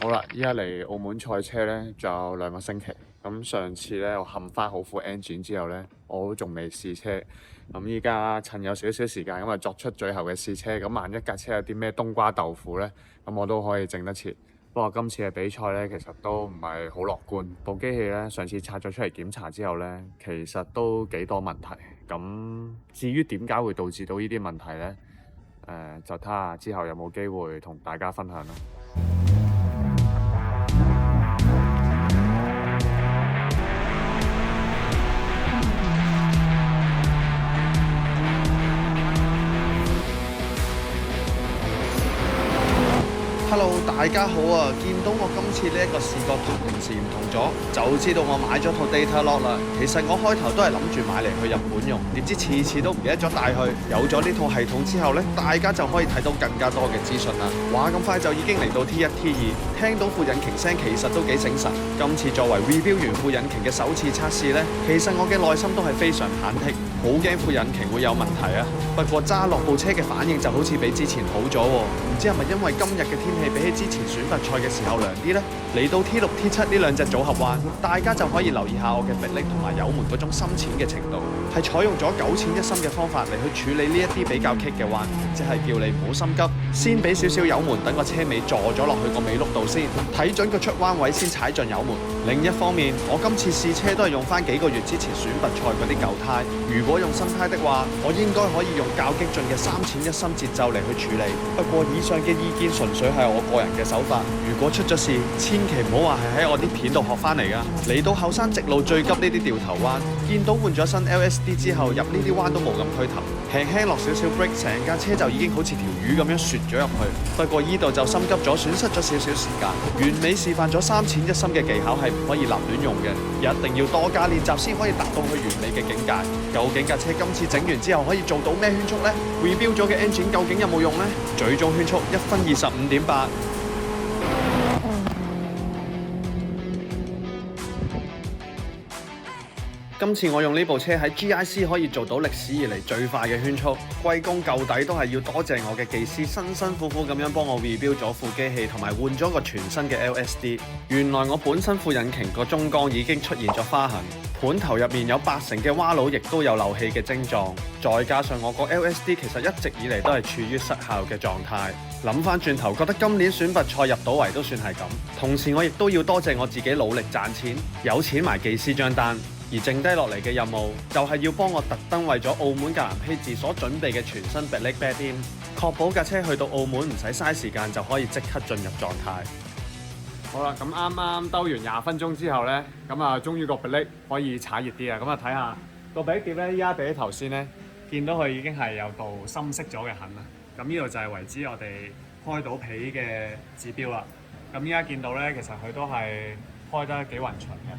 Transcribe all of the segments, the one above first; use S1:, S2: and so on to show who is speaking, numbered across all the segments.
S1: 好啦，依家嚟澳門賽車咧，仲有2個星期。咁上次咧，我冚翻好副 engine 之後咧，我都仲未試車。咁依家趁有少少時間，咁啊作出最後嘅試車。咁萬一架車有啲咩冬瓜豆腐咧，咁我都可以整得切。不過今次嘅比賽咧，其實都唔係好樂觀。部機器咧，上次拆咗出嚟檢查之後咧，其實都幾多問題。咁至於點解會導致到呢啲問題咧？就睇下之後有冇機會同大家分享啦。
S2: Hello，大家好啊！見到我今次呢一個視覺同平時唔同咗，就知道我買咗套 Data Log 啦。其實我開頭都係諗住買嚟去日本用，點知次次都唔記得咗帶去。有咗呢套系統之後呢，大家就可以睇到更加多嘅資訊啦。話咁快就已經嚟到 T1、T2，聽到副引擎聲其實都幾醒神。今次作為 review 完副引擎嘅首次測試呢，其實我嘅內心都係非常忐忑，好驚副引擎會有問題啊。不過揸落部車嘅反應就好似比之前好咗喎，唔知係咪因為今日嘅天氣比起之前選拔賽嘅時候涼啲呢？嚟到 T6、T7 呢兩隻組合彎，大家就可以留意下我嘅迫力同埋油門嗰種深淺嘅程度，係採用咗9淺1深嘅方法嚟去處理呢一啲比較棘嘅彎，即係叫你唔好心急，先俾少少油門，等個車尾坐咗落去個尾轆度先，睇準個出彎位先踩盡油門。另一方面，我今次試車都係用翻幾個月之前選拔賽嗰啲舊胎，如果用新胎的話，我應該可以用較激進嘅3淺1深節奏嚟去處理。不過以上嘅意見純粹係我個人嘅手法，如果出咗事，千祈唔好話係喺我啲片度學翻嚟㗎。嚟到後山直路最急呢啲掉頭彎，見到換咗新 LSD 之後，入呢啲彎都冇咁推頭，輕輕落少少 brake， 成架車就已經好似條魚咁樣旋咗入去。不過依度就心急咗，損失咗少少時間。完美示範咗3淺1深嘅技巧係唔可以立亂用嘅，一定要多加練習先可以達到去完美嘅境界。究竟架車今次整完之後可以做到咩圈速呢？ rebuild 咗嘅 engine 究竟有冇用呢？最終圈速1分25.8。今次我用呢部車喺 GIC 可以做到歷史以嚟最快嘅圈速，歸功究底都係要多謝我嘅技師辛辛苦苦咁樣幫我 rebuild 咗副機器，同埋換咗個全新嘅 LSD。原來我本身副引擎個中缸已經出現咗花痕，盤頭入面有80%嘅蛙佬亦都有漏氣嘅症狀，再加上我個 LSD 其實一直以嚟都係處於失效嘅狀態。諗翻轉頭，覺得今年選拔賽入到圍都算係咁。同時我亦都要多謝我自己努力賺錢，有錢埋技師張單。而剩低落嚟嘅任務就係要幫我特登為咗澳門格蘭披治所準備嘅全新迫力 bed-in， 確保架車去到澳門唔使嘥時間就可以即刻進入狀態。
S1: 好啦，咁啱啱兜完20分鐘之後咧，咁啊終於個迫力可以踩熱啲啦。咁啊睇下個迫力碟咧，依家比起頭先咧，見到佢已經係有道深色咗嘅痕啦。咁呢度就係為之我哋開到皮嘅指標啦。咁依家見到咧，其實佢都係開得幾勻循嘅。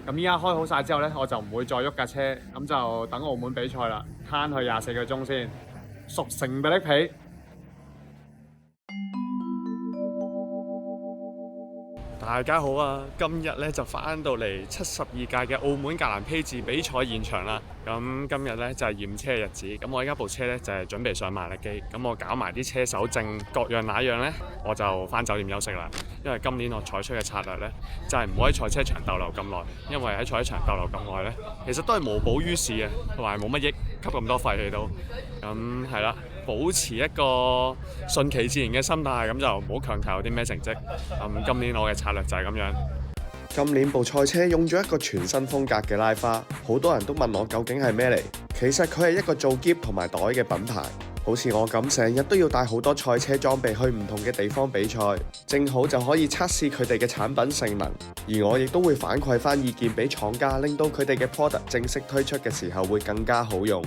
S1: 咁依家開好晒之後咧，我就唔會再喐架車，咁就等澳門比賽啦，慳去24個鐘先，熟成迫力皮。大家好啊！今日咧就翻到嚟72屆嘅澳門格蘭披治比賽現場啦。咁今日咧就係驗車嘅日子。咁我而家部車咧就係準備上馬力機。咁我搞埋啲車手證各樣那樣咧，我就翻酒店休息啦。因為今年我採取嘅策略咧，就係唔好喺賽車場逗留咁耐。因為喺賽車場逗留咁耐咧，其實都係無補於事嘅，同埋冇乜益，吸咁多廢氣都。咁係啦。保持一個順其自然嘅心態，咁就唔好強求有啲咩成績。今年我嘅策略就係咁樣。
S2: 今年部賽車用咗一個全新風格嘅拉花，好多人都問我究竟係咩嚟？其實佢係一個做篋同埋袋嘅品牌。好似我咁成日都要帶好多賽車裝備去唔同嘅地方比賽，正好就可以測試佢哋嘅產品性能。而我亦都會反饋翻意見俾廠家，令到佢哋嘅 product 正式推出嘅時候會更加好用。
S1: 唔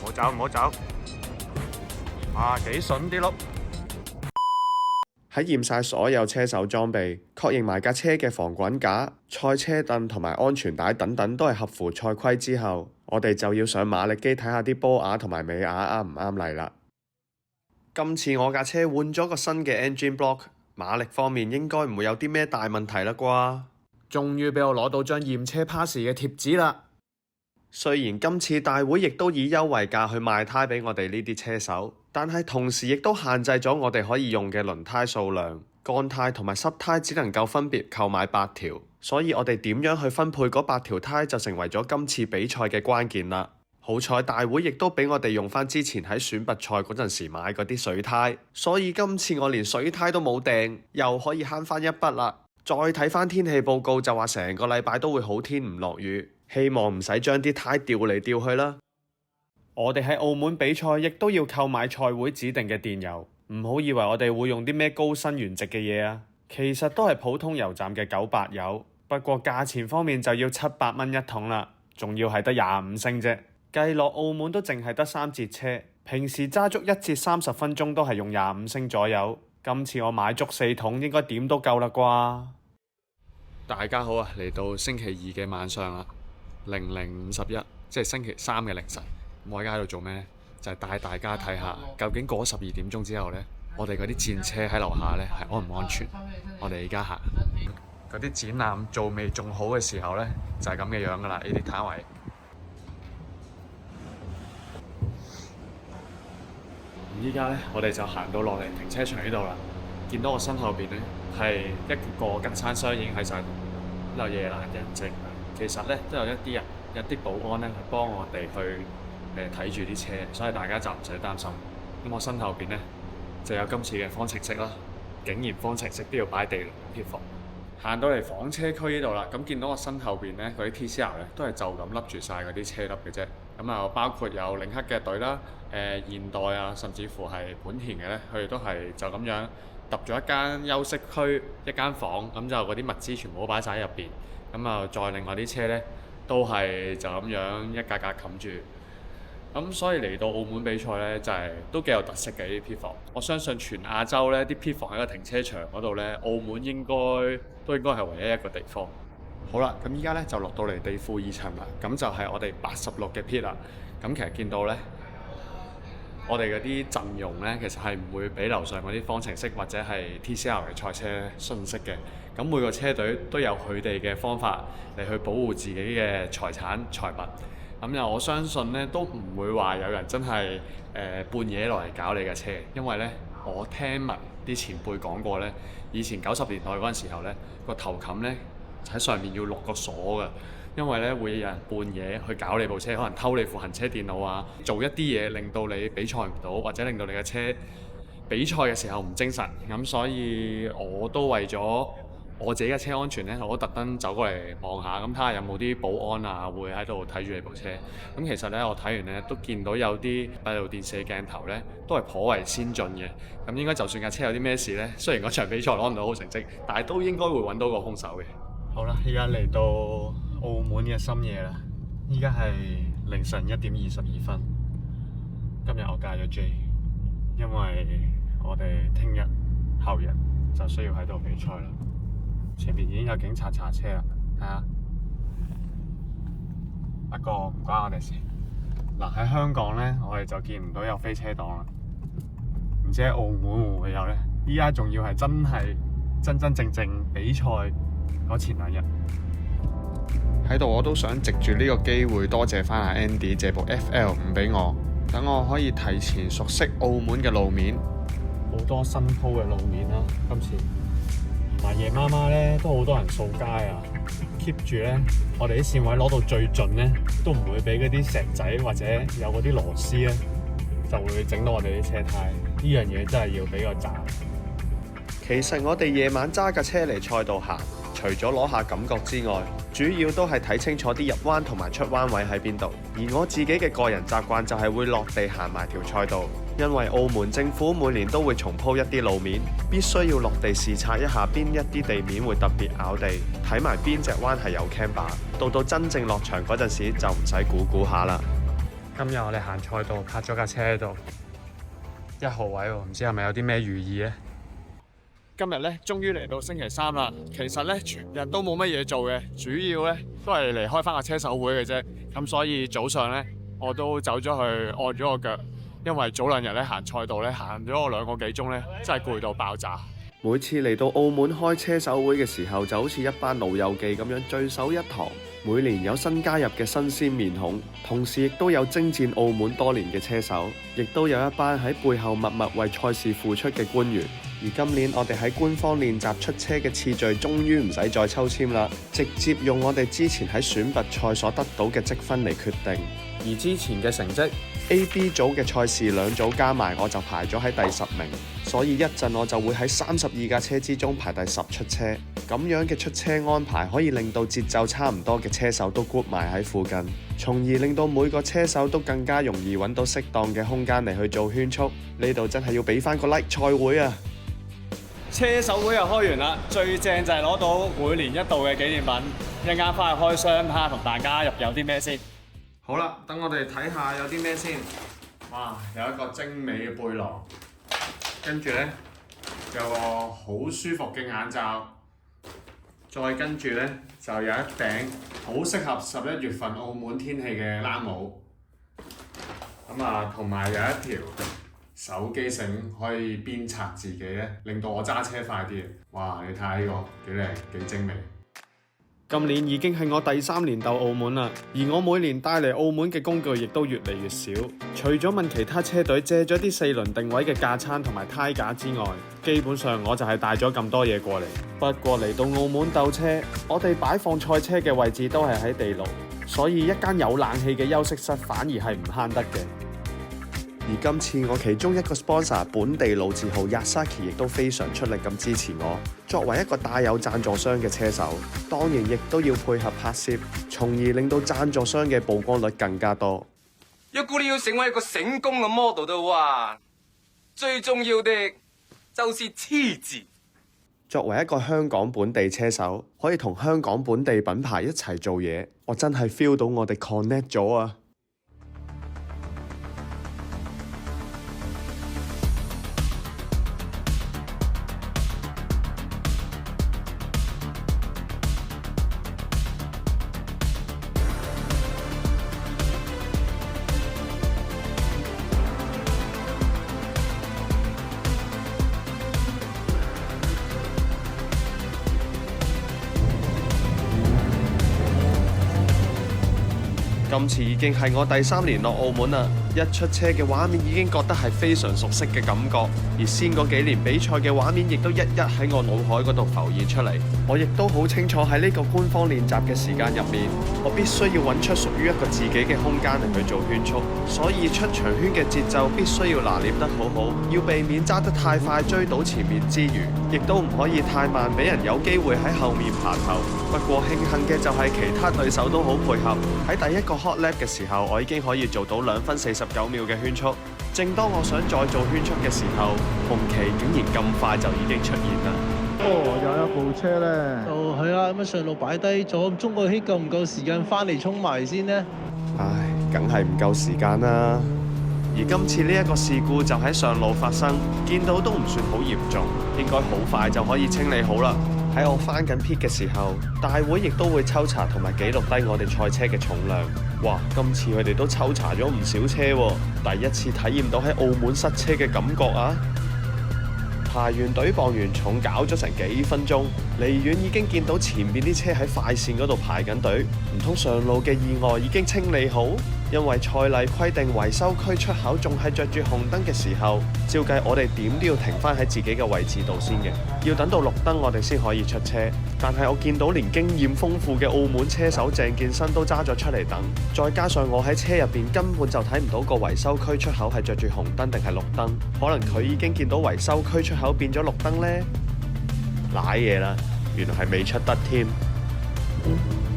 S1: 好走，唔好走。幾筍啲碌！
S2: 喺驗晒所有車手裝備，確認埋架車嘅防滾架、賽車凳同埋安全帶等等都係合乎賽規之後，我哋就要上馬力機睇下啲波瓦同埋尾瓦啱唔啱例啦。今次我架車換咗個新嘅 engine block， 馬力方面應該唔會有啲咩大問題啦啩。
S1: 終於俾我攞到張驗車 pass 嘅貼紙啦！
S2: 雖然今次大會亦都以優惠價去賣胎俾我哋呢啲車手，但係同時亦都限制咗我哋可以用嘅輪胎數量。乾胎同埋濕胎只能夠分別購買8條，所以我哋點樣去分配嗰8條胎就成為咗今次比賽嘅關鍵啦。好彩大會亦都俾我哋用返之前喺選拔賽嗰陣時買嗰啲水胎，所以今次我連水胎都冇訂，又可以慳返一筆啦。再睇返天氣報告就話成個禮拜都會好天唔落雨，希望唔使將啲胎調嚟調去啦。我哋喺澳門比賽亦都要購買賽會指定嘅電油，唔好以為我哋會用啲咩高辛原值嘅嘢啊，其實都係普通油站嘅98油，不過價錢方面就要700蚊一桶啦，仲要係得25升啫。計落澳門都淨係得3節車，平時揸足1至30分鐘都係用25升左右。今次我買足4桶，應該點都夠啦啩。
S1: 大家好啊，嚟到星期二嘅晚上啦，00:51，即係星期3嘅凌晨。我而家喺度做咩呢？就係帶大家睇下，究竟過咗12點鐘之後呢，我哋嗰啲戰車喺樓下呢係安唔安全？我哋而家行嗰啲展覽做未仲好嘅時候呢，就係咁嘅樣噶啦，呢啲攤位。依家呢，我哋就行到落嚟停車場呢度啦。見到我身後邊呢，係一個近餐商已經喺晒度，有夜闌人靜。其實呢，都有一啲人，有啲保安呢去幫我哋去睇住啲車，所以大家就唔使擔心。咁我身後邊呢，就有今次嘅方程式啦，竟然方程式都要擺地雷撇防。行到嚟房車區呢度啦，咁見到我身後邊呢，嗰啲 TCR 呢，都係就咁笠住晒嗰啲車粒嘅啫。咁啊，包括有領克嘅隊啦、現代啊，甚至乎係本田嘅呢，佢哋都係就咁樣揼咗一間休息區、一間房，咁就嗰啲物資全部都擺晒喺入邊。咁啊，再另外啲車呢，都係就咁樣一格格冚住。咁所以嚟到澳門比賽呢，就係都幾有特色嘅啲撇防。我相信全亞洲呢啲撇防喺個停車場嗰度呢，澳門應該係唯一一個地方。好啦，咁依家呢就落到嚟地庫2層啦，咁就係我哋86嘅撇啦。咁其實見到呢，我哋嗰啲陣容呢，其實係唔會比樓上嗰啲方程式或者係 TCR 嘅賽車遜色嘅。咁每個車隊都有佢哋嘅方法嚟去保護自己嘅財產財物。咁又我相信呢，都唔會話有人真係半夜落嚟搞你嘅車，因為呢，我聽聞啲前輩講過呢，以前90年代嗰陣時候呢，個頭冚呢喺上面要落個鎖㗎，因為呢會有人半夜去搞你部車，可能偷你副行車電腦啊，做一啲嘢令到你比賽唔到，或者令到你嘅車比賽嘅時候唔精神。咁所以我都為咗我自己嘅車安全呢，我都特登走過嚟望下，咁睇下有冇啲保安啊會喺度睇住你部車。咁其實呢，我睇完呢都見到有啲閉路電視鏡頭呢都係頗為先進嘅。咁應該就算架車有啲咩事呢，雖然嗰場比賽攞唔到好成績，但係都應該會揾到個兇手嘅。好啦，依家嚟到澳門嘅深夜啦，依家係凌晨1點22分。今日我戒咗 J， 因為我哋聽日後日就需要喺度比賽啦。前面已經有警察查車啦，睇下。不過唔關我哋事。嗱，喺香港呢，我哋就見唔到有飛車黨啦。唔知喺澳門會唔會有呢？依家仲要係真正比賽嗰前2日。喺度我都想藉住呢個機會多謝翻阿 Andy 借部 FL5俾我，等我可以提前熟悉澳門嘅路面。好多新鋪嘅路面啦，今次。同埋夜媽媽咧，都好多人掃街啊 ，keep 住咧，我哋啲線位攞到最盡咧，都唔會俾嗰啲石仔或者有嗰啲螺絲咧，就會整到我哋啲車胎。呢樣嘢真係要俾個讚。其實我哋夜晚揸架車嚟賽道行，除咗攞下感覺之外，主要都係睇清楚啲入彎同埋出彎位喺邊度。而我自己嘅個人習慣就係會落地行埋條賽道。因為澳門政府每年都會重鋪一啲路面，必須要落地視察一下邊一啲地面會特別拗地，睇埋邊隻彎係有 camber。到真正落場嗰陣時就唔使估下啦。今日我哋行賽道泊咗架車喺度，1號位喎，唔知係咪有啲咩寓意呢？今日呢，終於嚟到星期3啦。其實呢，全日都冇乜嘢做嘅，主要呢都係嚟開翻個車手會嘅啫。咁所以早上呢，我都走咗去按咗個腳。因為早2日咧行賽道咧行咗我2個幾鐘咧，真係攰到爆炸。
S2: 每次嚟到澳門開車手會嘅時候，就好似一班老友記咁樣聚首一堂。每年有新加入嘅新鮮面孔，同時亦都有征戰澳門多年嘅車手，亦都有一班喺背後默默為賽事付出嘅官員。而今年我哋喺官方練習出車嘅次序，終於唔使再抽籤啦，直接用我哋之前喺選拔賽所得到嘅積分嚟決定。而之前嘅成績 A、B 組嘅賽事兩組加埋，我就排咗喺第10名，所以一陣我就會喺32架車之中排第10出車。咁樣嘅出車安排可以令到節奏差唔多嘅車手都 group 埋喺附近，從而令到每個車手都更加容易揾到適當嘅空間嚟去做圈速。呢度真係要俾翻個 like 賽會啊！
S1: 車手會又開完啦，最正就係攞到每年一度嘅紀念品，一陣間翻去開箱睇下同大家入有啲咩先。好啦，等我哋睇下有啲咩先。哇，有一個精美嘅背囊，跟住呢，有個好舒服嘅眼罩，再跟住呢，就有一頂好適合11月份澳門天氣嘅冷帽。咁啊，同埋有一條手機繩可以鞭策自己咧，令到我揸車快啲。哇！你睇下呢個幾靚幾精美。今年已經係我第3年鬥澳門啦，而我每年帶嚟澳門嘅工具亦都越嚟越少。除咗問其他車隊借咗啲4輪定位嘅架撐同埋胎架之外，基本上我就係帶咗咁多嘢過嚟。不過嚟到澳門鬥車，我哋擺放賽車嘅位置都係喺地牢，所以一間有冷氣嘅休息室反而係唔慳得嘅。而今次我其中一個 sponsor 本地老字號 Yasaki 亦都非常出力咁支持我。作為一個帶有贊助商嘅車手，當然亦都要配合拍攝，從而令到贊助商嘅曝光率更加多。
S3: 如果你要成為一個成功嘅 model 嘅話，最重要的就是黐字。
S2: 作為一個香港本地車手，可以同香港本地品牌一齊做嘢，我真係 feel 到我哋 connect 咗啊！今次已經係我第3年落澳門啦，一出車嘅畫面已經覺得係非常熟悉嘅感覺，而先嗰幾年比賽嘅畫面亦都一一喺我腦海嗰度浮現出嚟。我亦都好清楚喺呢個官方練習嘅時間入面，我必須要揾出屬於一個自己嘅空間嚟去做圈速，所以出場圈嘅節奏必須要拿捏得好好，要避免揸得太快追到前面之餘，亦都唔可以太慢，俾人有機會喺後面爬頭。不過慶幸嘅就係其他對手都好配合，喺第一個hot lap 嘅時候，我已經可以做到2分49秒嘅圈速。正當我想再做圈速嘅時候，紅旗竟然咁快就已經出現啦。
S4: 有一部車咧，
S5: 係啊，咁上路擺低咗，中國圈夠唔夠時間翻嚟衝埋先呢？
S2: 唉，梗係唔夠時間啦。而今次呢一個事故就喺上路發生，見到都唔算好嚴重，應該好快就可以清理好啦。喺我翻緊 pit 嘅時候，大會亦都會抽查同埋記錄低我哋賽車嘅重量。哇！今次佢哋都抽查咗唔少車喎，第一次體驗到喺澳門塞車嘅感覺啊！排完隊磅完重，搞咗成幾分鐘，離遠已經見到前面啲車喺快線嗰度排緊隊，唔通上路嘅意外已經清理好？因為賽例規定維修區出口仲係着住紅燈嘅時候，照計我哋點都要停翻喺自己嘅位置度先嘅，要等到綠燈我哋先可以出車。但係我見到連經驗豐富嘅澳門車手鄭健新都揸咗出嚟等，再加上我喺車入邊根本就睇唔到個維修區出口係着住紅燈定係綠燈，可能佢已經見到維修區出口變咗綠燈呢？瀨嘢啦，原來係未出得添。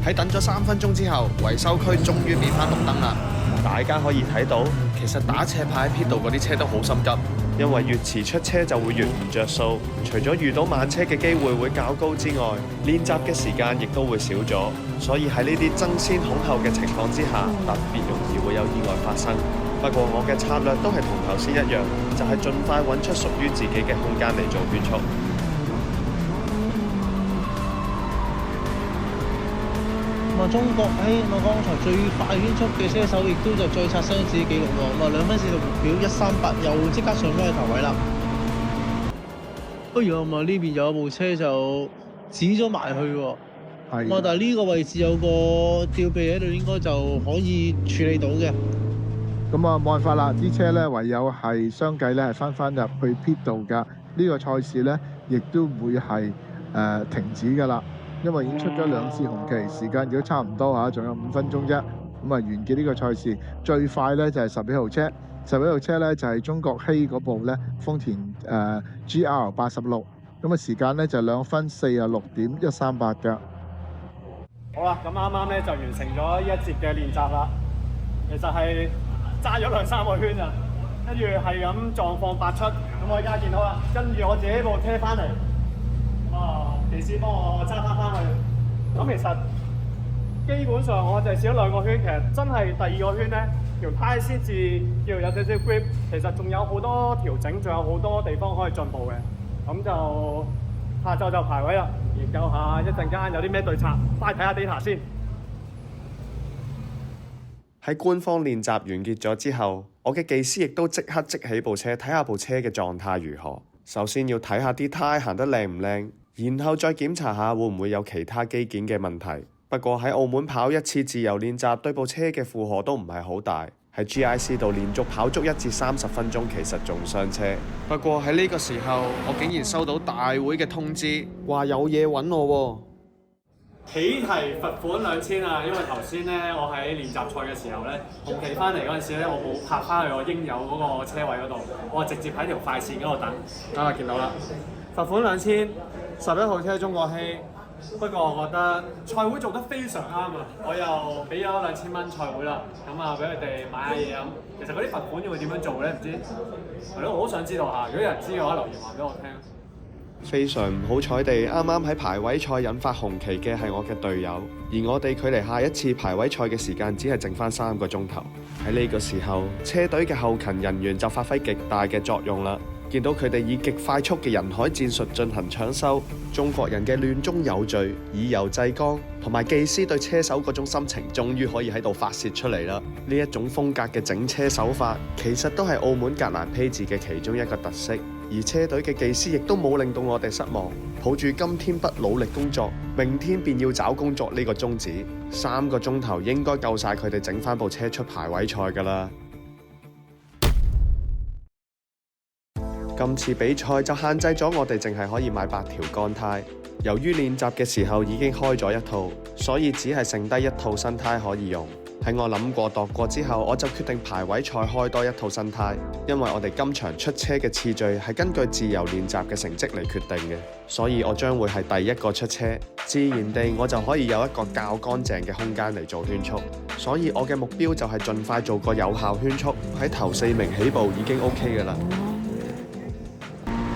S2: 喺等咗3分鐘之後，維修區終於變返綠燈啦。大家可以睇到，其實打斜牌喺 pit 度嗰啲車都好心急，因為越遲出車就會越唔着數。除咗遇到慢車嘅機會會較高之外，練習嘅時間亦都會少咗，所以喺呢啲爭先恐後嘅情況之下，特別容易會有意外發生。不過我嘅策略都係同頭先一樣，就係盡快揾出屬於自己嘅空間嚟做圈速。
S5: 中國喺我剛才最快圈速嘅車手，亦都就再刷新自己紀錄喎。2分46秒138，又即刻上咗去頭位啦。不如呢邊有部車就指咗埋去喎。
S4: 係。
S5: 但係呢個位置有個吊臂喺度，應該就可以處理到嘅。
S4: 咁啊，冇辦法啦，啲車咧唯有係相繼咧係翻入去 pit 度㗎。呢個賽事咧亦都會係停止㗎啦，因為已經出咗2次紅旗，時間亦都差唔多嚇，仲有5分鐘啫。咁啊，完結呢個賽事最快咧就係11號車，11號車咧就係中國希嗰部咧豐田GR86，咁啊時間咧就2分46.138㗎。
S1: 好啦，咁啱啱咧就完成咗呢一節嘅練習啦。其實係揸咗2-3個圈啊，跟住係咁狀況百出。咁我而家見到啦，跟住我自己部車翻嚟，技師幫我揸翻去。咁其實基本上我就少2個圈，其實真係第2個圈咧條胎先至叫有少少 grip。其實仲有好多調整，仲有好多地方可以進步嘅。咁就下晝就排位啦，研究下一陣間有啲咩對策，翻去睇下 data 先。喺官方練習完結咗之後，我嘅技師亦都即刻即起部車睇下部車嘅狀態如何。首先要睇下啲胎行得靚唔靚，然後再檢查下會唔會有其他機件嘅問題。不過喺澳門跑1次自由練習對部車嘅負荷都唔係好大，喺 GIC 度連續跑足1至30分鐘，其實仲傷車。
S2: 不過喺呢個時候，我竟然收到大會嘅通知，話有嘢揾我喎。
S1: 起提罰款2000啊！因為頭先咧，我喺練習賽嘅時候咧，紅旗翻嚟嗰陣時咧，我冇泊翻去我應有嗰個車位嗰度，我直接喺條快線嗰度等。見到啦，罰款2000，11號車中國希。不過我覺得賽會做得非常啱啊！我又俾咗2000蚊賽會啦，咁啊俾佢哋買下嘢飲。其實嗰啲罰款要會點樣做咧？唔知係咯，我好想知道下。如果有人知嘅話，留言話俾我聽。非常唔好彩地，啱啱喺排位賽引發紅旗嘅係我嘅隊友，而我哋距離下一次排位賽嘅時間只係剩翻3個鐘頭。喺呢個時候，車隊嘅後勤人員就發揮極大嘅作用啦。見到佢哋以極快速嘅人海戰術進行搶修，中國人嘅亂中有序、以柔制剛，同埋技師對車手嗰種心情，終於可以喺度發泄出嚟啦。呢一種風格嘅整車手法，其實都係澳門格蘭披治嘅其中一個特色。而車隊嘅技師亦都冇令到我哋失望，抱住今天不努力工作，明天便要找工作呢個宗旨，3個鐘頭應該夠晒佢哋整翻部車出排位賽㗎啦。今次比賽就限制咗我哋淨係可以買8條乾胎，由於練習嘅時候已經開咗1套，所以只係剩低1套新胎可以用。喺我諗過度過之後，我就決定排位賽開多1套新胎，因為我哋今場出車嘅次序係根據自由練習嘅成績嚟決定嘅，所以我將會係第1個出車，自然地我就可以有一個較乾淨嘅空間嚟做圈速，所以我嘅目標就係盡快做個有效圈速，喺頭4名起步已經 OK 㗎啦。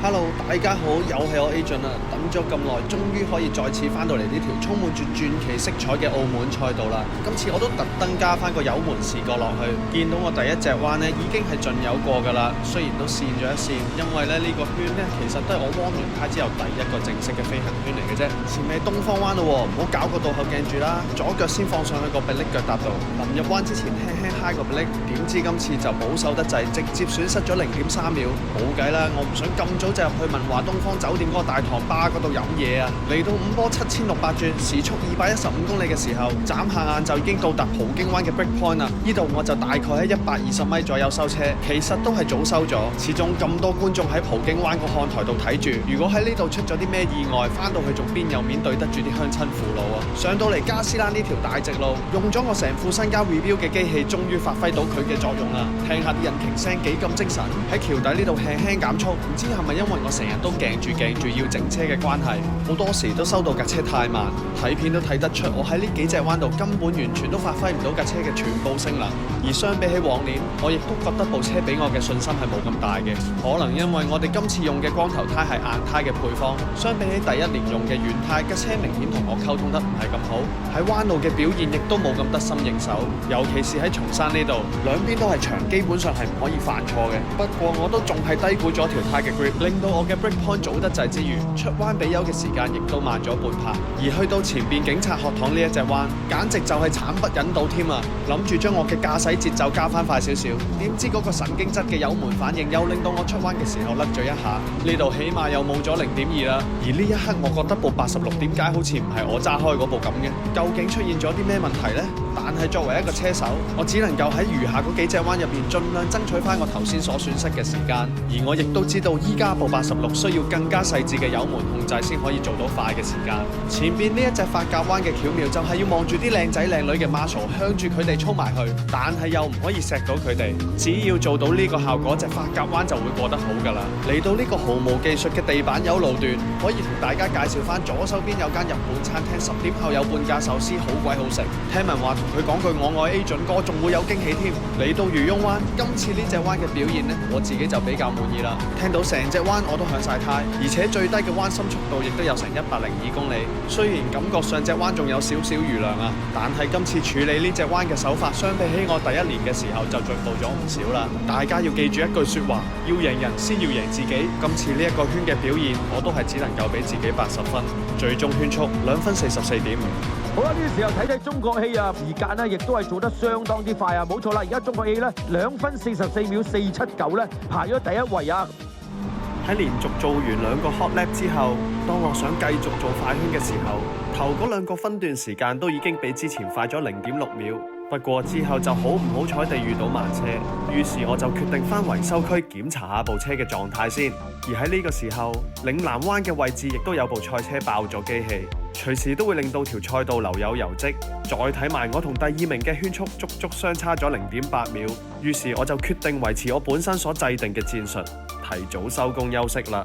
S2: Hello， 大家好，又係我 Agent 啦！等咗咁耐，終於可以再次翻到嚟呢條充滿住傳奇色彩嘅澳門賽道啦！今次我都特登加翻個油門視角落去，見到我第一隻彎呢已經係盡油過㗎啦，雖然都跣咗一跣，因為咧呢個圈呢其實都係我汪完胎之後第1個正式嘅飛行圈嚟嘅啫。前面東方彎咯喎，唔好搞個倒後鏡住啦，左腳先放上去個迫力腳踏度，臨入彎之前輕輕揩個迫力，點知今次就保守得滯，直接損失咗0.3秒，冇計啦，我唔想咁早就入去文華東方酒店嗰個大堂吧嗰度飲嘢啊！嚟到5波7600轉，時速215公里嘅時候，眨下眼就已經到達葡京灣嘅 break point 啦。呢度我就大概喺120米左右收車，其實都係早收咗。始終咁多觀眾喺葡京灣個看台度睇住，如果喺呢度出咗啲咩意外，翻到去仲邊有面對得住啲鄉親父老啊？上到嚟加斯蘭呢條大直路，用咗我成副身家 review 嘅機器，終於發揮到佢嘅作用啦！聽下啲引擎聲幾咁精神，喺橋底呢度輕輕減速，唔知係咪因為我成日都鏡住要整車嘅關係，好多時都收到架車太慢，睇片都睇得出我喺呢幾隻彎度根本完全都發揮唔到架車嘅全部性能。而相比起往年，我亦都覺得部車俾我嘅信心係冇咁大嘅。可能因為我哋今次用嘅光頭胎係硬胎嘅配方，相比起第1年用嘅軟胎，架車明顯同我溝通得唔係咁好，喺彎路嘅表現亦都冇咁得心應手。尤其是喺松山呢度，兩邊都係牆，基本上係唔可以犯錯嘅。不過我都仲係低估咗條胎嘅 grip，令令到我嘅 break point 早得滯之餘，出彎比優嘅時間亦都慢咗半拍。而去到前邊警察學堂呢一隻彎，簡直就係慘不忍睹添啊！諗住將我嘅駕駛節奏加翻快少少，點知嗰個神經質嘅油門反應又令到我出彎嘅時候甩咗一下，呢度起碼又冇咗0.2啦。而呢一刻我覺得部86點解好似唔係我揸開嗰部咁嘅？究竟出現咗啲咩問題呢？但係作為一個車手，我只能夠喺餘下嗰幾隻彎入邊盡量爭取翻我頭先所損失嘅時間。而我亦都知道依家部86需要更加細緻嘅油門控制先可以做到快嘅時間。前邊呢一隻發夾彎嘅巧妙就係要望住啲靚仔靚女嘅 Marshall 向住佢哋衝埋去，但係又唔可以錫到佢哋。只要做到呢個效果，隻發夾彎就會過得好㗎啦。嚟到呢個毫無技術嘅地板油路段，可以同大家介紹翻左手邊有間日本餐廳，10點後有半價壽司，好鬼好食。聽聞話同佢講句我愛 A 準哥，仲會有驚喜添。嚟到漁翁灣，今次呢隻彎嘅表現呢，我自己就比較滿意啦。聽到成隻灣我都響晒胎，而且最低嘅彎心速度亦都有成102公里。雖然感覺上隻灣仲有少少餘量啊，但係今次處理呢隻灣嘅手法，相比起我第1年嘅時候就進步咗唔少啦。大家要記住一句說話，要贏人先要贏自己。今次呢一個圈嘅表現，我都係只能夠俾自己80分，最終圈速2分44.5。
S6: 好啦，呢個時候睇睇中國氣啊，時間咧亦都係做得相當之快啊，冇錯啦！而家中國氣咧2分44秒479咧排咗第1位啊！
S2: 喺連續做完2個 hot lap 之後，當我想繼續做快圈嘅時候，頭嗰2個分段時間都已經比之前快咗0.6秒。不過之後就好唔好彩地遇到慢車，於是我就決定返維修區檢查下部車嘅狀態先。而喺呢個時候，嶺南灣嘅位置亦都有部賽車爆咗機器，隨時都會令到條賽道留有油漬。再睇埋我同第2名嘅圈速足足相差咗0.8秒，於是我就決定維持我本身所制定嘅戰術，提早收工休息啦。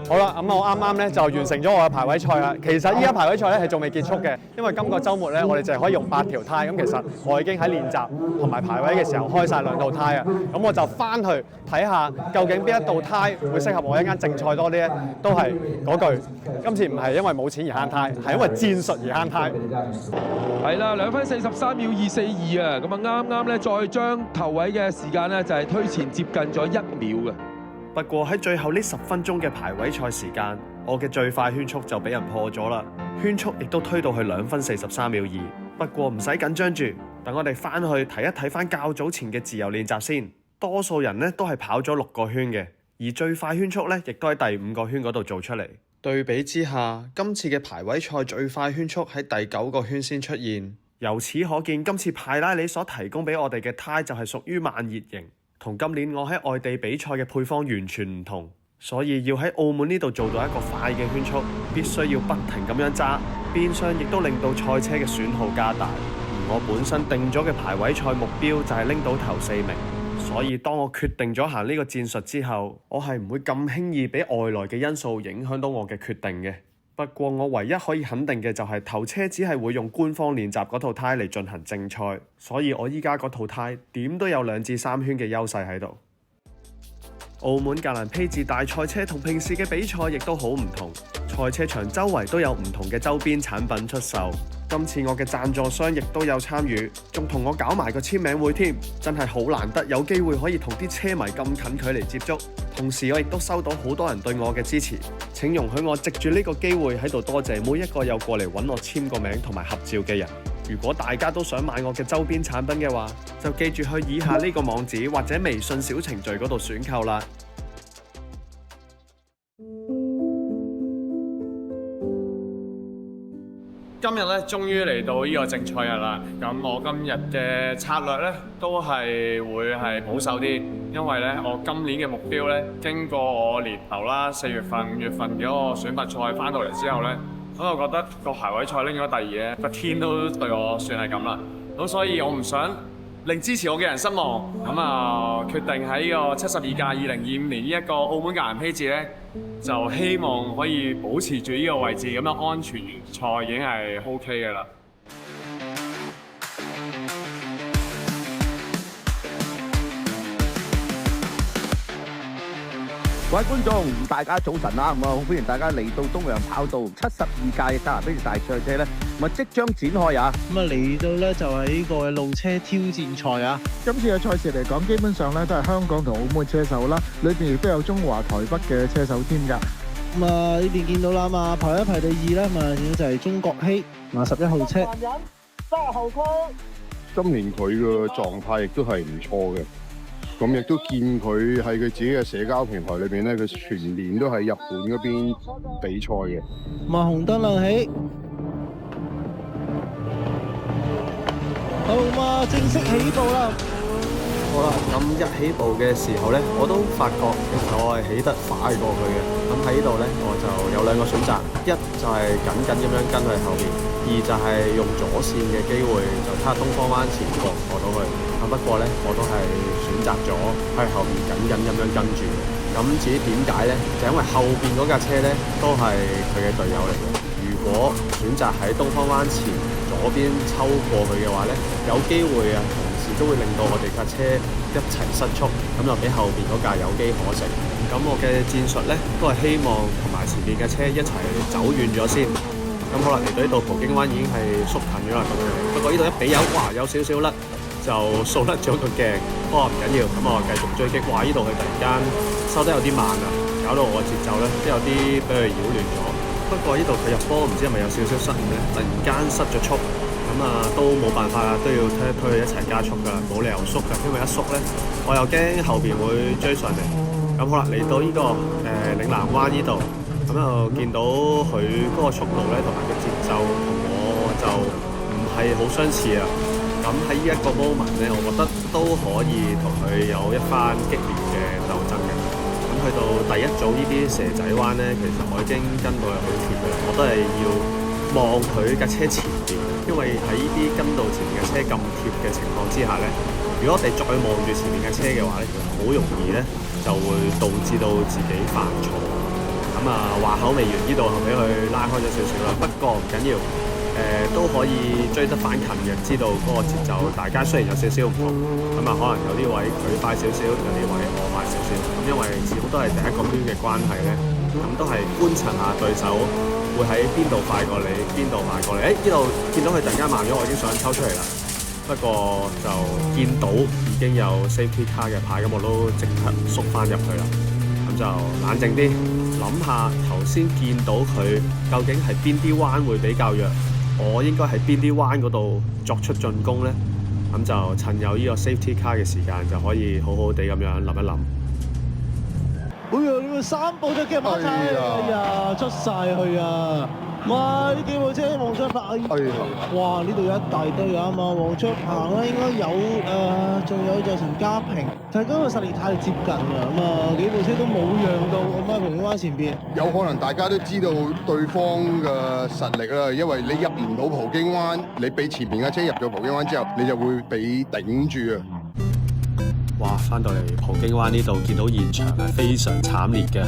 S1: 好啦，咁我啱啱咧就完成咗我嘅排位賽啦。其實依家排位賽咧係仲未結束嘅，因為今個週末咧我哋淨係可以用8條胎。咁其實我已經喺練習同埋排位嘅時候開晒2套胎啊。咁我就翻去睇下究竟邊一道胎會適合我一間正賽多啲咧。都係嗰句，今次唔係因為冇錢而慳胎，係因為戰術而慳胎。
S6: 係啦，2分43秒242啊！咁啊啱啱咧再將頭位嘅時間咧就係推前接近咗1秒嘅。
S2: 不過喺最後呢10分鐘嘅排位賽時間，我嘅最快圈速就俾人破咗啦，圈速亦都推到去2分43秒2。不過唔使緊張住，等我哋翻去睇一睇翻較早前嘅自由練習先。多數人呢都係跑咗6個圈嘅，而最快圈速呢亦都喺第5個圈嗰度做出嚟。對比之下，今次嘅排位賽最快圈速喺第9個圈先出現。由此可見，今次派拉里所提供俾我哋嘅胎就係屬於慢熱型。同今年我喺外地比賽嘅配方完全唔同，所以要喺澳門呢度做到一個快嘅圈速，必須要不停咁樣揸，變相亦都令到賽車嘅損耗加大。而我本身定咗嘅排位賽目標就係拎到頭4名，所以當我決定咗行呢個戰術之後，我係唔會咁輕易俾外來嘅因素影響到我嘅決定嘅。不過我唯一可以肯定嘅就係頭車只係會用官方練習嗰套胎嚟進行正賽，所以我依家嗰套胎點都有2至3圈嘅優勢喺度。澳門格蘭披治大賽車同平時嘅比賽亦都好唔同，賽車場周圍都有唔同嘅周邊產品出售。今次我嘅贊助商亦都有參與，仲同我搞埋個簽名會添，真係好難得有機會可以同啲車迷咁近距離接觸。同時我亦都收到好多人對我嘅支持，請容許我藉住呢個機會喺度多謝每一個有過嚟揾我簽個名同埋合照嘅人。如果大家都想買我嘅周邊產品嘅話，就記住去以下呢個網址或者微信小程序嗰度選購啦。
S1: 今日咧終於嚟到呢個正賽日啦，咁我今日嘅策略咧都係會係保守啲，因為咧我今年嘅目標咧經過我年頭啦4月份、5月份嗰個選拔賽翻到嚟之後咧，咁我覺得個排位賽拎咗第2咧，個天都對我算係咁啦，咁所以我唔想令支持我嘅人失望，咁啊決定喺呢個72屆2025年呢一個澳門格蘭披治咧，就希望可以保持住呢個位置，咁樣安全完賽已經係 OK 嘅啦。
S6: 各位觀眾，大家早晨啦！咁啊，好歡迎大家嚟到東洋跑道72屆嘅格蘭披治大賽車咧，咁啊即將展開啊！
S5: 咁啊嚟到咧就係呢個路車挑戰賽啊！
S4: 今次嘅賽事嚟講，基本上咧都係香港同澳門嘅車手啦，裏邊亦都有中華台北嘅車手添㗎。
S5: 咁啊呢邊見到啦嘛，排一排第二啦嘛，就係鍾國希11號車。
S7: 今年佢嘅狀態亦都係唔錯嘅，咁亦都見佢喺佢自己嘅社交平台裏邊咧，佢全年都喺日本嗰邊比賽嘅。
S5: 咁啊紅燈亮起，好咁啊正式起步啦！
S2: 好啦，咁一起步嘅時候呢，我都發覺其實我係起得快過佢嘅。咁喺呢度呢，我就有兩個選擇，一就係緊緊咁樣跟佢後面，二就係用左線嘅機會就睇下東方灣前過到去。咁不過呢，我都係選擇咗喺後面緊緊咁樣跟住。咁至於點解呢？就因為後邊嗰架車呢都係佢嘅隊友嚟嘅。如果選擇喺東方灣前左邊抽過去嘅話呢，有機會啊，都會令到我哋架車一齊失速，咁就俾後邊嗰架有機可乘。咁我嘅戰術呢，都係希望同埋前面嘅車一齊走遠咗先。咁可能嚟到呢度葡京灣已經係縮近咗啦咁樣。不過呢度一比油，哇有少少甩，就掃甩咗個鏡。不過唔緊要，咁我繼續追擊。哇！呢度佢突然間收得有啲慢啊，搞到我嘅節奏呢都有啲俾佢擾亂咗。不過呢度佢入波唔知係咪有少少失誤呢，突然間失咗速。咁啊，都冇辦法啦，都要推佢一齊加速噶，冇理由縮噶，因為一縮咧，我又驚後邊會追上嚟。咁好啦，嚟到呢個嶺南灣呢度，咁就見到佢嗰個速度咧，同埋個節奏同我就唔係好相似啊。咁喺呢一個 moment 咧，我覺得都可以同佢有一番激烈嘅鬥爭嘅。咁去到第一組呢啲蛇仔灣咧，其實我已經跟到入去貼嘅，我都係要望佢架車前邊，因為喺呢啲跟到前面嘅車咁貼嘅情況之下呢，如果我哋再望住前面嘅車嘅話呢，其實好容易呢就會導致到自己犯錯。咁啊話口未完，呢度後俾佢拉開咗少少啦，不過唔緊要，都可以追得翻近嘅，知道嗰個節奏，大家雖然有少少唔同，咁啊可能有啲位佢快少少，有啲位我快少少，咁因為始終都係第一個圈嘅關係呢，咁都係觀察下對手會喺邊度快過你，邊度慢過你？呢度見到佢突然間慢咗，我已經想抽出嚟啦。不過就見到已經有 safety car 嘅牌，咁我都即刻縮翻入去啦。咁就冷靜啲，諗下頭先見到佢究竟係邊啲彎會比較弱，我應該喺邊啲彎嗰度作出進攻呢？咁就趁有呢個 safety car 嘅時間，就可以好好地咁樣諗一諗。
S5: 哎呀！呢個3部車嘅馬仔，哎呀，出晒去啊！哇！呢幾部車黃卓柏，哇！呢度有一大堆啊嘛，黃卓柏咧應該有仲有就陳家平，但係嗰個實力太接近啦，咁啊幾部車都冇讓到咁啊，葡京灣前邊。
S7: 有可能大家都知道對方嘅實力啦，因為你入唔到葡京灣，你俾前面嘅車入咗葡京灣之後，你就會俾頂住啊！
S2: 哇！翻到嚟葡京灣呢度，見到現場係非常慘烈嘅。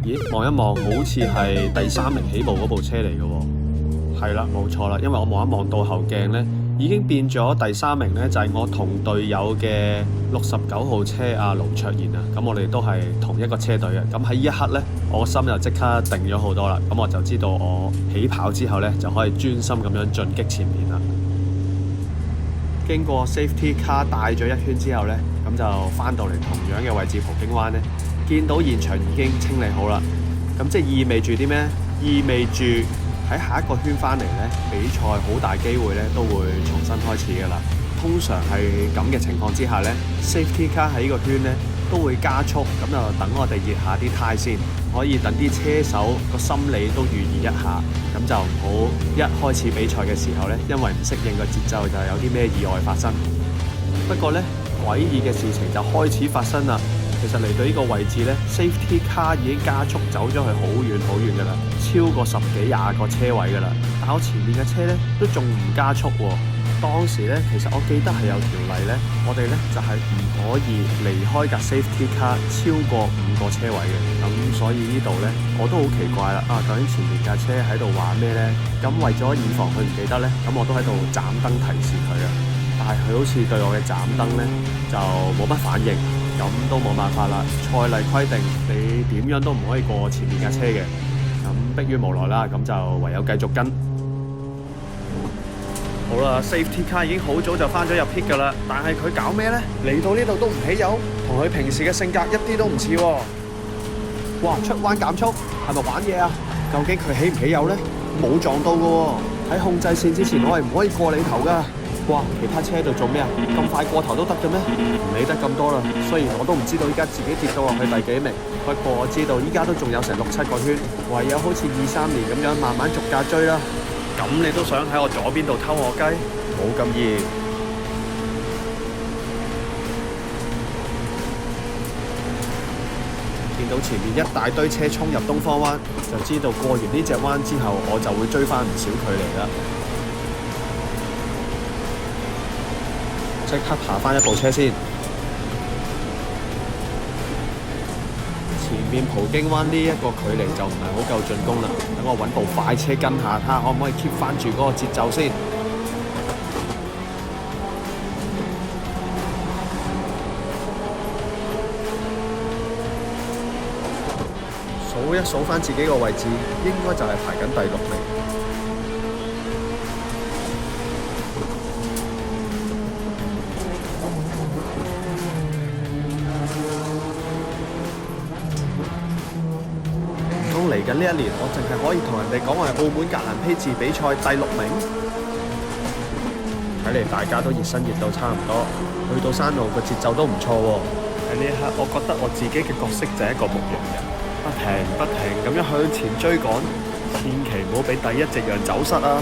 S2: 咦？望一望，好似係第3名起步嗰部車嚟嘅喎。係啦，冇錯啦，因為我望一望倒後鏡呢，已經變咗第3名呢，就係我同隊友嘅69號車阿盧卓賢啊。咁我哋都係同一個車隊嘅。咁喺呢一刻呢，我個心就即刻定咗好多啦。咁我就知道我起跑之後呢，就可以專心咁樣進擊前面啦。經過 safety car 帶咗一圈之後呢，咁就翻到嚟同樣嘅位置葡京灣呢，見到現場已經清理好啦。咁即係意味住啲咩？意味住喺下一個圈翻嚟呢，比賽好大機會呢都會重新開始㗎啦。通常係咁嘅情況之下呢， safety car 喺呢個圈呢都會加速，咁就等我哋熱下啲胎先，可以等啲車手個心理都預熱一下，咁就唔好一開始比賽嘅時候呢，因為唔適應個節奏就有啲咩意外發生。不過呢，詭異嘅事情就開始發生啦。其實嚟到呢個位置呢， safety car 已經加速走咗去好遠好遠㗎啦，超過10幾20個車位㗎啦。但我前面嘅車呢都仲唔加速喎。當時呢，其實我記得係有條例呢，我哋呢就係唔可以離開架 safety car 超過5個車位嘅。咁所以呢度呢，我都好奇怪啦。究竟前面架車喺度話咩呢？咁為咗以防佢唔記得呢，咁我都喺度斬燈提示佢啊。但係佢好似對我嘅斬燈呢就冇乜反應。咁
S1: 咁都冇辦法啦。賽例規定你點樣都唔可以過前面架車嘅，咁迫於無奈啦，咁就唯有繼續跟。好啦 ，Safety Car 已經好早就翻咗入 pit 㗎啦，但係佢搞咩呢？嚟到呢度都唔起油，同佢平時嘅性格一啲都唔似喎。哇！出彎減速係咪玩嘢啊？究竟佢起唔起油呢？冇撞到㗎喎，喺控制線之前我係唔可以過你頭㗎。哇！其他車喺度做咩啊？咁快過頭都得嘅咩？唔理得咁多啦。雖然我都唔知道依家自己跌到落去第幾名，不過我知道依家都仲有成6、7個圈，唯有好似2、3年咁樣慢慢逐架追啦。咁你都想喺我左邊度偷我雞？冇咁易。見到前面一大堆車衝入東方灣，就知道過完呢隻彎之後，我就會追翻唔少距離啦。即刻爬翻一部車先。前面葡京灣呢一個距離就唔係好夠進攻啦，等我揾部快車跟下，睇下可唔可以 keep 翻住嗰個節奏先。數一數翻自己個位置，應該就係排緊第6名。嚟緊呢一年，我淨係可以同人哋講我係澳門格蘭披治比賽第6名。睇嚟大家都熱身熱到差唔多，去到山路個節奏都唔錯喎。喺呢一刻，我覺得我自己嘅角色就係一個牧羊人，不停咁樣向前追趕，千祈唔好俾第一隻羊走失啊！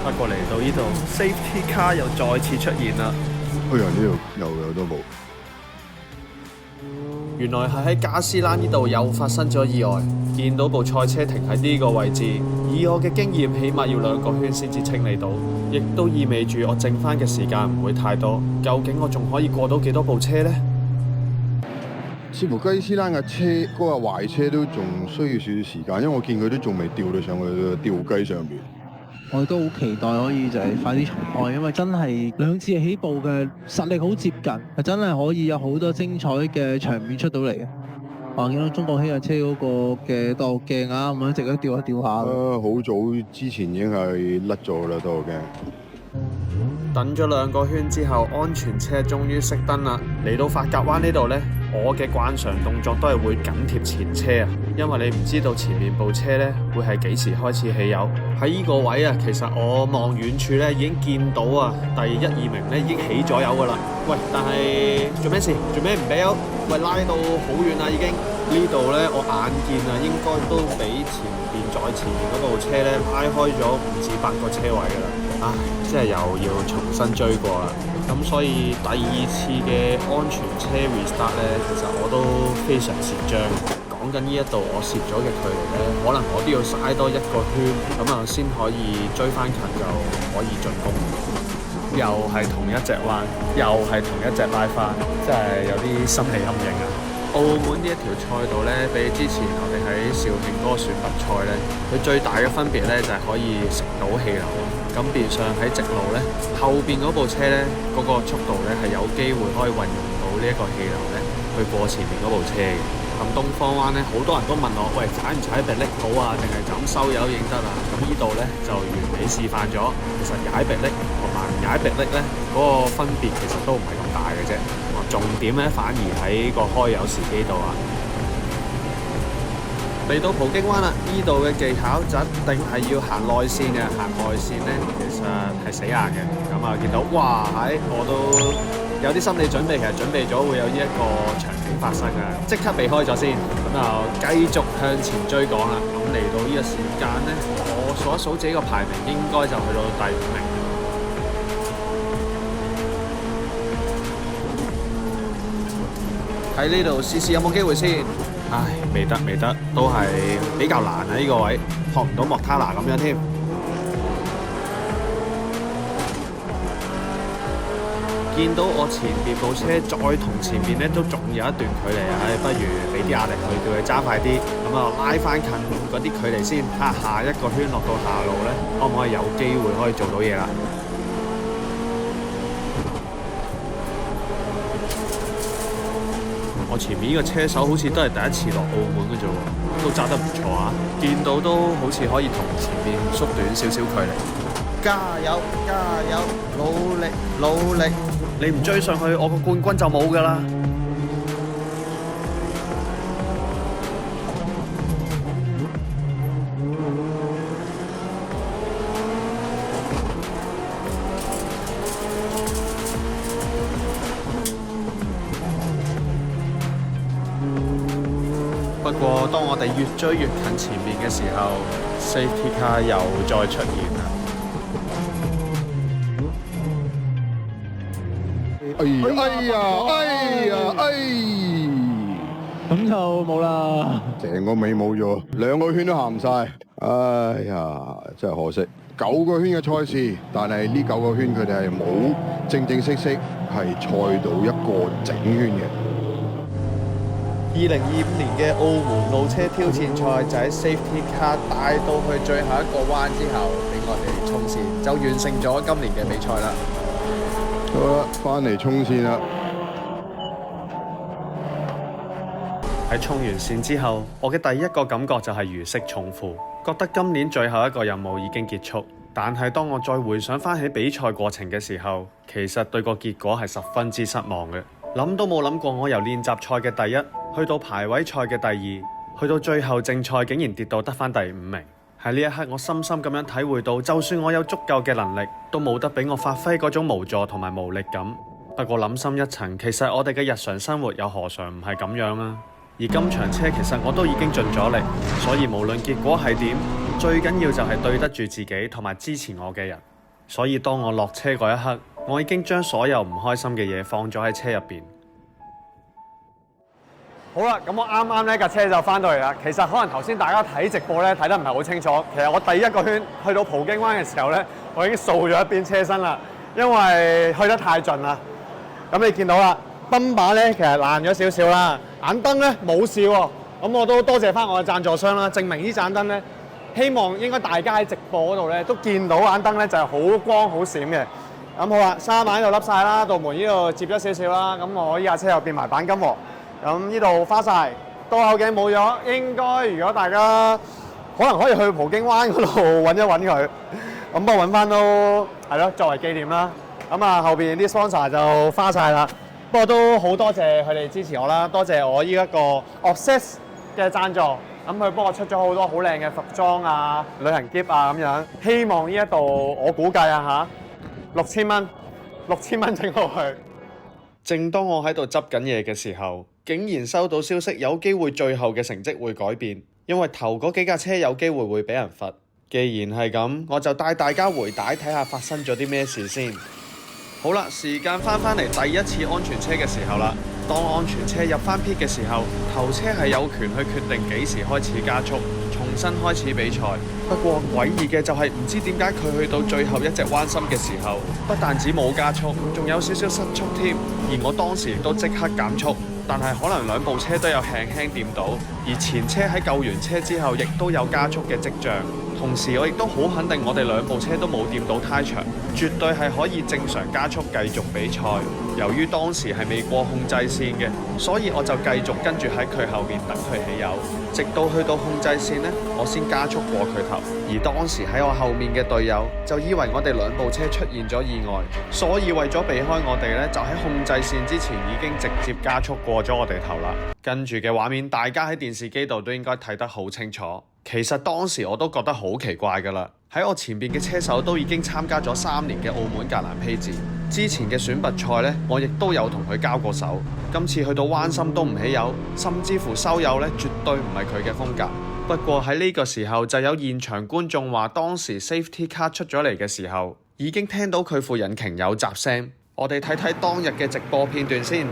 S1: 不過嚟到呢度 ，Safety Car 又再次出現啦。
S7: 哎呀，呢度又有都冇。
S1: 原來係喺加斯蘭呢度又發生咗意外，見到部賽車停喺呢個位置，以我嘅經驗，起碼要2個圈先至清理到，亦都意味住我剩翻嘅時間唔會太多。究竟我仲可以過到幾多部車呢？
S7: 似乎雞斯蘭嘅車嗰個壞車都仲需要少少時間，因為我見佢都仲未吊到上去吊雞上邊。
S5: 我哋都好期待可以就係快啲重開，因為真係2次起步嘅實力好接近，係真係可以有好多精彩嘅場面出到嚟嘅。見到中國希亞車嗰個嘅倒鏡啊，咁樣直接掉一掉下。
S7: 好早之前已經係甩咗啦，倒鏡。
S1: 等咗2個圈之後，安全車終於熄燈啦。嚟到髮夾灣呢度呢，我嘅慣常動作都係會緊貼前車啊，因為你唔知道前面部車呢會係幾時開始起油。喺呢個位啊，其實我望遠處呢已經見到啊，第1、2名呢已經起咗油噶啦。喂，但係做咩事？做咩唔俾油？喂，拉到好遠啦已經。呢度呢，我眼見啊，應該都比前邊再前面嗰部車呢拉開咗5至8個車位噶啦。唉，即係又要重新追過啦。咁所以第2次嘅安全車 restart 呢，其實我都非常蝕張。講緊呢一度我蝕咗嘅距離呢，可能我都要嘥多1個圈，咁啊先可以追翻近，就可以進攻。又係同一隻彎，又係同一隻拉花，真係有啲心理陰影啊！澳門呢一條賽道呢，比之前我哋喺肇慶嗰個選拔賽呢，佢最大嘅分別呢，就係可以食到氣流。咁變相喺直路呢，後邊嗰部車呢，嗰個速度呢，係有機會可以運用到呢一個氣流呢，去過前面嗰部車嘅。咁東方灣呢，好多人都問我，喂，踩唔踩迫力好啊，定係就咁收油影得啊？咁呢度呢，就完美示範咗，其實踩迫力同埋唔踩迫力呢，嗰個分別其實都唔係咁大嘅啫。重點呢，反而喺個開油時機度啊！嚟到葡京灣啦，呢度嘅技巧就一定係要行內線嘅，行外線呢，其實係死硬嘅。咁啊，見到哇，我都有啲心理準備，其實準備咗會有呢一個場景發生嘅，即刻避開咗先。咁就繼續向前追趕啦。咁嚟到呢個時間呢，我數一數自己個排名，應該就去到第5名。喺呢度試試有冇機會先。唉，未得，都係比較難啊！呢個位學唔到莫塔拿咁樣添。見到我前邊部車再同前邊呢都仲有一段距離啊！不如俾啲壓力佢，叫佢揸快啲，咁啊拉翻近嗰啲距離先。下一個圈落到下路呢，可唔可以有機會可以做到嘢啦？ . ，我前面呢個車手好似都係第一次落澳門嘅啫喎，都揸得唔錯啊！見到都好似可以同前面縮短少少距離。
S2: 加油加油，努力努力！你唔追上去，我個冠軍就冇㗎啦！不過，當我哋越追越近前面嘅時候 ，Safety Car 又再出現啦。
S5: 咁就冇啦。
S7: 成個尾冇咗，2個圈都行唔晒。哎呀，真係可惜。9個圈嘅賽事，但係呢9個圈佢哋係冇正式係賽到一個整圈嘅。
S2: 2025年嘅澳門路車挑戰賽就喺 Safety Car 帶到去最後一個彎之後，俾我哋衝線，就完成咗今年嘅比賽啦。
S7: 好啦，翻嚟衝線啦！
S1: 喺衝完線之後，我嘅第一個感覺就係如釋重負，覺得今年最後一個任務已經結束。但係當我再回想翻起比賽過程嘅時候，其實對個結果係十分之失望嘅。諗都冇諗過，我由練習賽嘅第一，去到排位賽嘅第二，去到最後正賽竟然跌到得返第5名。喺呢一刻，我深深咁樣體會到，就算我有足夠嘅能力，都冇得俾我發揮嗰種無助同埋無力感。不過諗深一層，其實我哋嘅日常生活又何嘗唔係咁樣啊？而今場車其實我都已經盡咗力，所以無論結果係點，最緊要就係對得住自己同埋支持我嘅人。所以當我落車嗰一刻，我已經將所有唔開心嘅嘢放咗喺車入邊。
S8: 好啦，咁我啱啱呢架車就翻到嚟啦。其實可能頭先大家睇直播咧睇得唔係好清楚。其實我第一個圈去到葡京灣嘅時候咧，我已經掃咗一邊車身啦，因為去得太盡啦。咁你見到啦，泵把咧其實爛咗少少啦，眼燈咧冇事喎。咁我都多謝翻我嘅贊助商啦，證明呢盞燈咧，希望應該大家喺直播嗰度咧都見到眼燈咧就係好光好閃嘅。咁好啦，沙板呢度笠晒啦，道門呢度接咗少少啦。咁我呢架車又變埋鈑金喎。咁呢度花晒，倒後鏡冇咗，應該如果大家可能可以去葡京灣嗰度揾一揾佢，咁不過揾翻都係咯，作為紀念啦。咁啊後邊啲 sponsor 就花晒啦，不過都好多謝佢哋支持我啦，多謝我呢一個 Obsess 嘅贊助，咁佢幫我出咗好多好靚嘅服裝啊、旅行喼啊咁樣，希望呢一度我估計啊嚇，6000蚊整到去。
S2: 正當我喺度執緊嘢嘅時候，竟然收到消息有機會最後嘅成績會改變，因為頭嗰幾架車有機會會俾人罰。既然係咁，我就帶大家回帶睇下發生咗啲咩事先。好啦，時間翻嚟第一次安全車嘅時候啦。當安全車入翻 pit 嘅時候，頭車係有權去決定幾時開始加速，重新開始比賽。不過詭異嘅就係唔知點解佢去到最後一隻彎心嘅時候，不但止冇加速，仲有少少失速添。而我當時亦都即刻減速，但係可能兩部車都有輕輕掂到，而前車喺救完車之後亦都有加速嘅跡象。同時我亦都好肯定我哋兩部車都冇掂到胎牆，絕對係可以正常加速繼續比賽。由於當時係未過控制線嘅，所以我就繼續跟住喺佢後面等佢起油，直到去到控制線呢，我先加速過佢頭。而當時喺我後面嘅隊友就以為我哋兩部車出現咗意外，所以為咗避開我哋呢，就喺控制線之前已經直接加速過咗我哋頭啦。跟住嘅畫面，大家喺電視機度都應該睇得好清楚。其實當時我都覺得好奇怪㗎啦，喺我前邊嘅車手都已經參加咗3年嘅澳門格蘭披治，之前嘅選拔賽呢，我亦都有同佢交過手。今次去到彎心都唔起油，甚至乎收油呢，絕對唔係佢嘅風格。不過喺呢個時候就有現場觀眾話，當時 Safety Car 出咗嚟嘅時候，已經聽到佢副引擎有雜聲。我哋睇睇當日嘅直播片段先。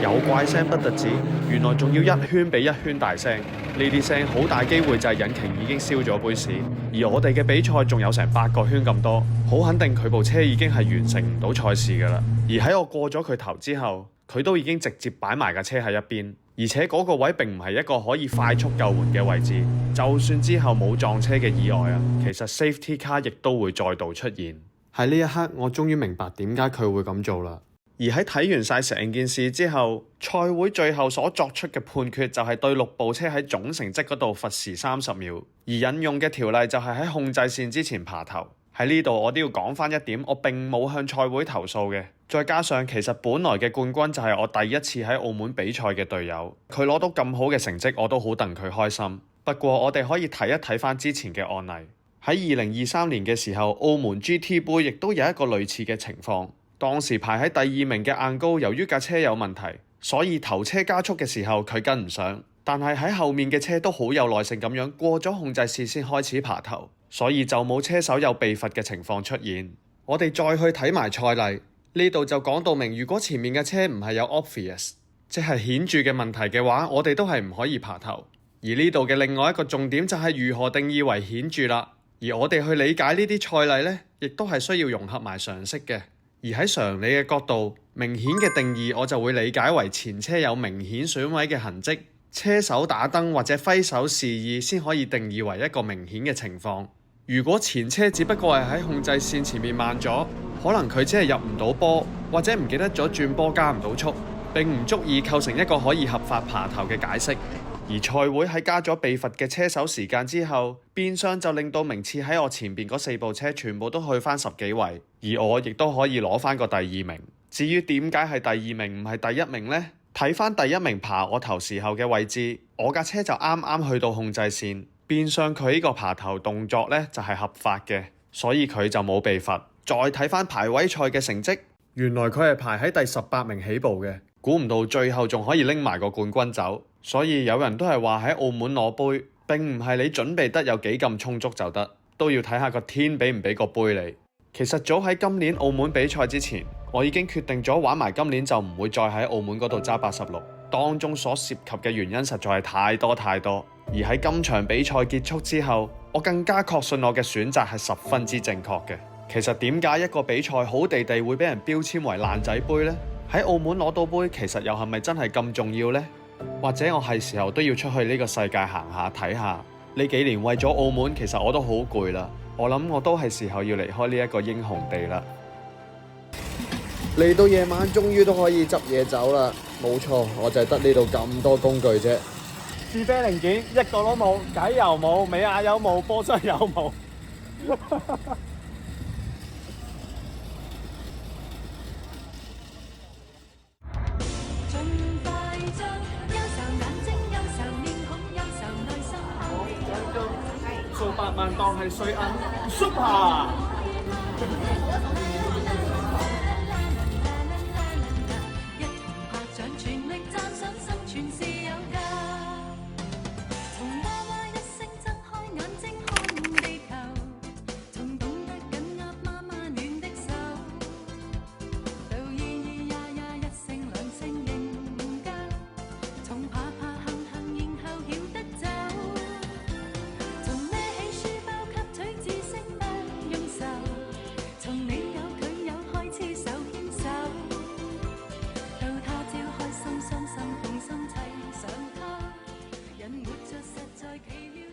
S2: 有怪聲不特止，原來仲要一圈比一圈大聲。呢啲聲好大機會就係引擎已經燒咗杯屎。而我哋嘅比賽仲有成8個圈咁多，好肯定佢部車已經係完成唔到賽事㗎啦。而喺我過咗佢頭之後，
S1: 佢都已經直接擺埋架車喺一邊，而且嗰個位並唔係一個可以快速救援嘅位置。就算之後冇撞車嘅意外啊，其實 safety car 亦都會再度出現。喺呢一刻，我終於明白點解佢會咁做啦。而喺睇完晒成件事之後，賽會最後所作出嘅判決就係對6部車喺總成績嗰度罰時30秒，而引用嘅條例就係喺控制線之前爬頭。喺呢度我都要講翻一點，我並冇向賽會投訴嘅。再加上其實本來嘅冠軍就係我第一次喺澳門比賽嘅隊友，佢攞到咁好嘅成績，我都好戥佢開心。不過我哋可以睇一睇翻之前嘅案例。喺2023年嘅時候，澳門 GT 杯亦都有一個類似嘅情況。當時排喺第2名嘅晏高，由於架車有問題，所以頭車加速嘅時候佢跟唔上，但係喺後面嘅車都好有耐性咁樣過咗控制線先開始爬頭，所以就冇車手有被罰嘅情況出現。我哋再去睇埋賽例，呢度就講到明，如果前面嘅車唔係有 obvious， 即係顯著嘅問題嘅話，我哋都係唔可以爬頭。而呢度嘅另外一個重點就係如何定義為顯著啦。而我哋去理解呢啲賽例呢，亦都係需要融合埋常識嘅。而喺常理嘅角度，明顯嘅定義我就會理解為前車有明顯損毀嘅痕跡，車手打燈或者揮手示意先可以定義為一個明顯嘅情況。如果前車只不過係喺控制線前面慢咗，可能佢只係入唔到波，或者唔記得咗轉波加唔到速，並唔足以構成一個可以合法爬頭嘅解釋。而賽會喺加咗被罰嘅車手時間之後，變相就令到名次喺我前邊嗰4部車全部都去翻10幾位，而我亦都可以攞翻個第2名。至於點解係第2名唔係第1名呢？睇翻第1名爬我頭時候嘅位置，我架車就啱啱去到控制線，變相佢呢個爬頭動作呢就係合法嘅，所以佢就冇被罰。再睇翻排位賽嘅成績，原來佢係排喺第18名起步嘅，估唔到最後仲可以拎埋個冠軍走。所以有人都係話喺澳門攞杯並唔係你準備得有幾咁充足就得，都要睇下個天俾唔俾個杯你。其實早喺今年澳門比賽之前，我已經決定咗玩埋今年就唔會再喺澳門嗰度揸86，當中所涉及嘅原因實在係太多太多。而喺今場比賽結束之後，我更加確信我嘅選擇係十分之正確嘅。其實點解一個比賽好地地會俾人標籤為爛仔杯呢？喺澳門攞到杯其實又係咪真係咁重要呢？或者我係時候都要出去呢個世界行下睇下。呢幾年為咗澳門，其實我都好攰啦。我諗我都係時候要離開呢一個英雄地啦。
S2: 嚟到夜晚，終於都可以執嘢走啦。冇錯，我就係得呢度咁多工具啫。
S8: 試啤零件一個都冇，偈油冇，尾壓油冇，波箱油冇。
S1: 數百萬當係水銀 ，Super！
S9: 人活着實在奇妙。